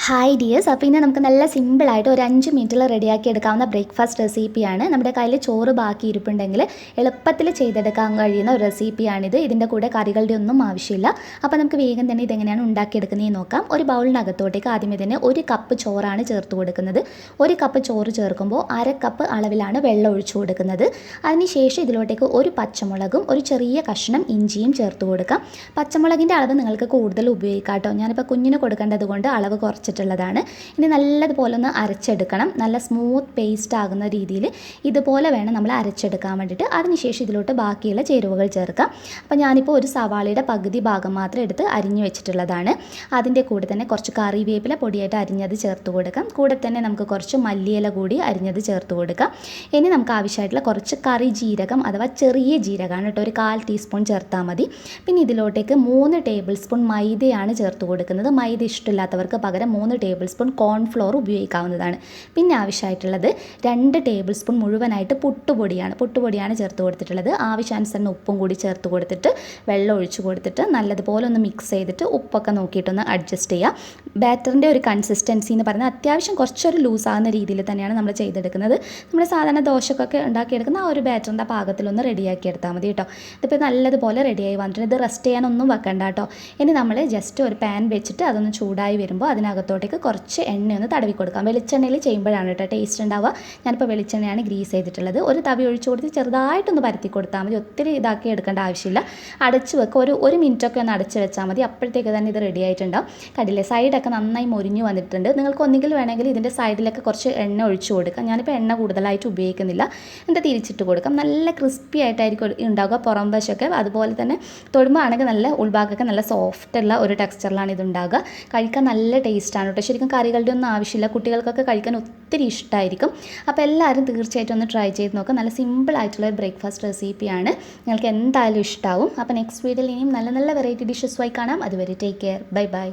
Hi dears. അപ്പോൾ ഇന്ന് നമുക്ക് നല്ല സിമ്പിളായിട്ട് ഒരു 5 മിനിറ്റിൽ റെഡിയാക്കി എടുക്കാവുന്ന ബ്രേക്ക്ഫാസ്റ്റ് റെസിപ്പിയാണ്. നമ്മുടെ കയ്യിൽ ചോറ് ബാക്കി ഇരിപ്പുണ്ടെങ്കിൽ എളുപ്പത്തിൽ ചെയ്തെടുക്കാൻ കഴിയുന്ന ഒരു റെസിപ്പിയാണിത്. ഇതിൻ്റെ കൂടെ കറികളുടെ ഒന്നും ആവശ്യമില്ല. അപ്പോൾ നമുക്ക് വേഗം തന്നെ ഇതെങ്ങനെയാണ് ഉണ്ടാക്കിയെടുക്കുന്നതെന്ന് നോക്കാം. ഒരു ബൗളിനകത്തോട്ടേക്ക് ആദ്യമേ തന്നെ 1 കപ്പ് ചോറാണ് ചേർത്ത് കൊടുക്കുന്നത്. 1 കപ്പ് ചോറ് ചേർക്കുമ്പോൾ 1/2 കപ്പ് അളവിലാണ് വെള്ളം ഒഴിച്ചു കൊടുക്കുന്നത്. അതിനുശേഷം ഇതിലോട്ടേക്ക് ഒരു പച്ചമുളകും ഒരു ചെറിയ കഷ്ണം ഇഞ്ചിയും ചേർത്ത് കൊടുക്കാം. പച്ചമുളകിൻ്റെ അളവ് നിങ്ങൾക്ക് കൂടുതൽ ഉപയോഗിക്കാം കേട്ടോ. ഞാനിപ്പോൾ കുഞ്ഞിന് കൊടുക്കേണ്ടത് കൊണ്ട് അളവ് കുറച്ചിട്ടുള്ളതാണ്. ഇനി നല്ലതുപോലെ ഒന്ന് അരച്ചെടുക്കണം. നല്ല സ്മൂത്ത് പേസ്റ്റ് ആകുന്ന രീതിയിൽ ഇതുപോലെ വേണം നമ്മൾ അരച്ചെടുക്കാൻ വേണ്ടിയിട്ട്. അതിനുശേഷം ഇതിലോട്ട് ബാക്കിയുള്ള ചേരുവകൾ ചേർക്കാം. അപ്പോൾ ഞാനിപ്പോൾ ഒരു സവാളയുടെ പകുതി ഭാഗം മാത്രം എടുത്ത് അരിഞ്ഞു വെച്ചിട്ടുള്ളതാണ്. അതിൻ്റെ കൂടെ തന്നെ കുറച്ച് കറിവേപ്പില പൊടിയായിട്ട് അരിഞ്ഞത് ചേർത്ത് കൊടുക്കാം. കൂടെ തന്നെ നമുക്ക് കുറച്ച് മല്ലിയില കൂടി അരിഞ്ഞത് ചേർത്ത് കൊടുക്കാം. ഇനി നമുക്ക് ആവശ്യമായിട്ടുള്ള കുറച്ച് കറി ജീരകം അഥവാ ചെറിയ ജീരകമാണ് കേട്ടോ, ഒരു 1/4 ടീസ്പൂൺ ചേർത്താൽ മതി. പിന്നെ ഇതിലോട്ടേക്ക് 3 ടേബിൾ സ്പൂൺ മൈദയാണ് ചേർത്ത് കൊടുക്കുന്നത്. മൈദ ഇഷ്ടമില്ലാത്തവർക്ക് പകരം 3 ടേബിൾ സ്പൂൺ കോൺഫ്ലോർ ഉപയോഗിക്കാവുന്നതാണ്. പിന്നെ ആവശ്യമായിട്ടുള്ളത് 2 ടേബിൾ സ്പൂൺ മുഴുവനായിട്ട് പുട്ടുപൊടിയാണ് ചേർത്ത് കൊടുത്തിട്ടുള്ളത്. ആവശ്യാനുസരണം ഉപ്പും കൂടി ചേർത്ത് കൊടുത്തിട്ട് വെള്ളം ഒഴിച്ച് കൊടുത്തിട്ട് നല്ലതുപോലെ ഒന്ന് മിക്സ് ചെയ്തിട്ട് ഉപ്പൊക്കെ നോക്കിയിട്ടൊന്ന് അഡ്ജസ്റ്റ് ചെയ്യുക. ബാറ്ററിൻ്റെ ഒരു കൺസിസ്റ്റൻസി എന്ന് പറയുന്നത് അത്യാവശ്യം കുറച്ചൊരു ലൂസാകുന്ന രീതിയിൽ തന്നെയാണ് നമ്മൾ ചെയ്തെടുക്കുന്നത്. നമ്മൾ സാധാരണ ദോശക്കൊക്കെ ഉണ്ടാക്കിയെടുക്കുന്ന ആ ഒരു ബാറ്ററിൻ്റെ പാകത്തിലൊന്ന് റെഡിയാക്കി എടുത്താൽ മതി കേട്ടോ. ഇതിപ്പോൾ നല്ലതുപോലെ റെഡിയായി വന്നിട്ടുണ്ട്. ഇത് റെസ്റ്റ് ചെയ്യാനൊന്നും വെക്കണ്ട കേട്ടോ. ഇനി നമ്മൾ ജസ്റ്റ് ഒരു പാൻ വെച്ചിട്ട് അതൊന്ന് ചൂടായി വരുമ്പോൾ അതിനകത്തോട്ടേക്ക് കുറച്ച് എണ്ണയൊന്ന് തടവി കൊടുക്കാം. വെളിച്ചെണ്ണയിൽ ചെയ്യുമ്പോഴാണ് കേട്ടോ ടേസ്റ്റ് ഉണ്ടാവുക. ഞാനിപ്പോൾ വെളിച്ചെണ്ണയാണ് ഗ്രീസ് ചെയ്തിട്ടുള്ളത്. ഒരു തവി ഒഴിച്ച് കൊടുത്ത് ചെറുതായിട്ടൊന്ന് പരത്തി കൊടുത്താൽ മതി. ഒത്തിരി ഇതാക്കി എടുക്കേണ്ട ആവശ്യമില്ല. അടച്ച് വെക്കുക. ഒരു മിനിറ്റൊക്കെ ഒന്ന് അടച്ച് വെച്ചാൽ മതി. അപ്പോഴത്തേക്ക് തന്നെ ഇത് റെഡി ആയിട്ടുണ്ടാവും. കണ്ടില്ലേ, സൈഡൊക്കെ നന്നായി മൊരിഞ്ഞു വന്നിട്ടുണ്ട്. നിങ്ങൾക്ക് ഒന്നുകിൽ വേണമെങ്കിൽ ഇതിൻ്റെ സൈഡിലൊക്കെ കുറച്ച് എണ്ണ ഒഴിച്ച് കൊടുക്കാം. ഞാനിപ്പോൾ എണ്ണ കൂടുതലായിട്ട് ഉപയോഗിക്കുന്നില്ല. എന്നിട്ട് തിരിച്ചിട്ട് കൊടുക്കാം. നല്ല ക്രിസ്പി ആയിട്ടായിരിക്കും ഉണ്ടാവുക പുറം വശമൊക്കെ. അതുപോലെ തന്നെ തൊടുമ്പോൾ ആണെങ്കിൽ നല്ല ഉൾഭാഗമൊക്കെ നല്ല സോഫ്റ്റുള്ള ഒരു ടെക്സ്ചറിലാണ് ഇത് ഉണ്ടാകുക. കഴിക്കാൻ നല്ല ടേസ്റ്റാണ് കേട്ടോ. ശരിക്കും കറികളുടെ ഒന്നും ആവശ്യമില്ല. കുട്ടികൾക്കൊക്കെ കഴിക്കാൻ ഒത്തിരി ഇഷ്ടമായിരിക്കും. അപ്പോൾ എല്ലാവരും തീർച്ചയായിട്ടും ഒന്ന് ട്രൈ ചെയ്ത് നോക്കുക. നല്ല സിമ്പിൾ ആയിട്ടുള്ള ബ്രേക്ക്ഫാസ്റ്റ് റെസിപ്പിയാണ്. നിങ്ങൾക്ക് എന്തായാലും ഇഷ്ടമാവും. അപ്പോൾ നെക്സ്റ്റ് വീഡിയോയിൽ ഇനിയും നല്ല നല്ല വെറൈറ്റി ഡിഷസുമായി കാണാം. അതുവരെ ടേക്ക് കെയർ. Bye bye.